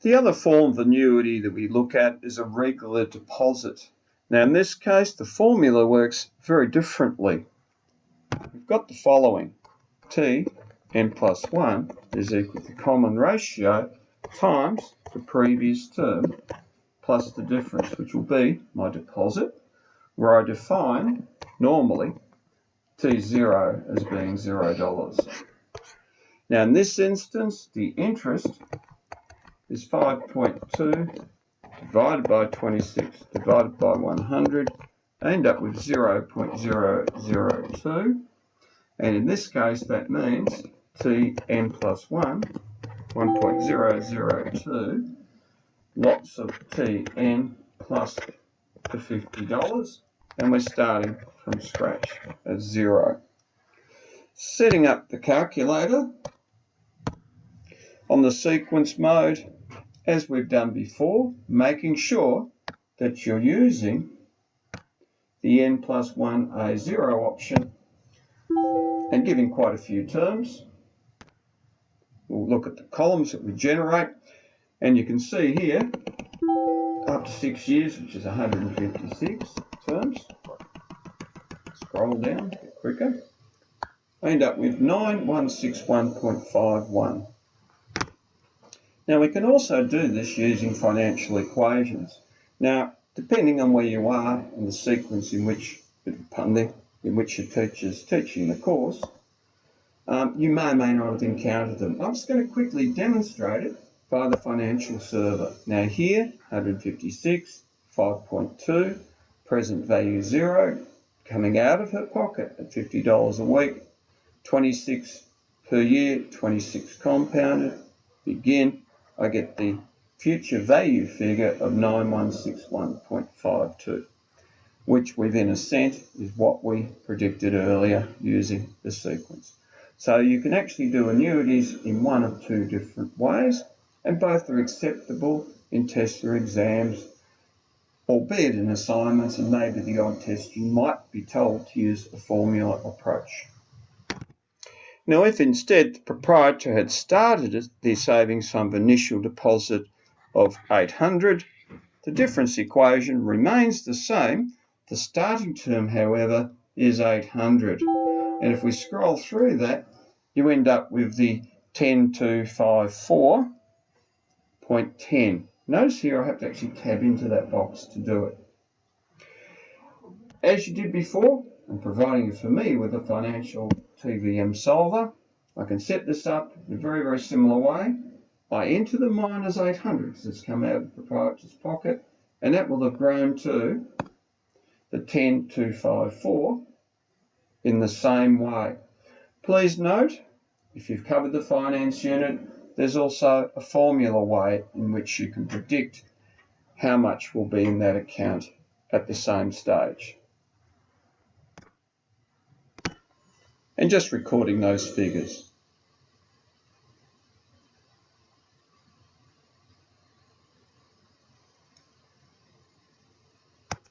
The other form of annuity that we look at is a regular deposit. Now in this case, the formula works very differently. We've got the following. T n plus 1 is equal to common ratio times the previous term plus the difference, which will be my deposit, where I define normally T0 as being $0. Now in this instance, the interest is 5.2 divided by 26 divided by 100. I end up with 0.002. And in this case, that means Tn plus 1, 1.002, lots of Tn plus the $50. And we're starting from scratch at 0. Setting up the calculator on the sequence mode, as we've done before, making sure that you're using the n plus 1a0 option and giving quite a few terms. We'll look at the columns that we generate, and you can see here up to 6 years, which is 156 terms. Scroll down a bit quicker. I end up with 9161.51. Now we can also do this using financial equations. Now, depending on where you are in the sequence in which your teacher's teaching the course, you may or may not have encountered them. I'm just going to quickly demonstrate it by the financial server. Now here, 156, 5.2, present value 0, coming out of her pocket at $50 a week, 26 per year, 26 compounded, begin. I get the future value figure of 9161.52, which within a cent is what we predicted earlier using the sequence. So you can actually do annuities in one of two different ways, and both are acceptable in tests or exams, albeit in assignments and maybe the odd test you might be told to use a formula approach. Now, if instead the proprietor had started the savings fund initial deposit of $800, the difference equation remains the same. The starting term, however, is $800. And if we scroll through that, you end up with the 10254.10. Notice here I have to actually tab into that box to do it. As you did before, I'm providing you familiar with the financial TVM solver. I can set this up in a very, very similar way. I enter the minus 800 because it's come out of the proprietor's pocket, and that will have grown to the 10254 in the same way. Please note, if you've covered the finance unit, there's also a formula way in which you can predict how much will be in that account at the same stage. And just recording those figures.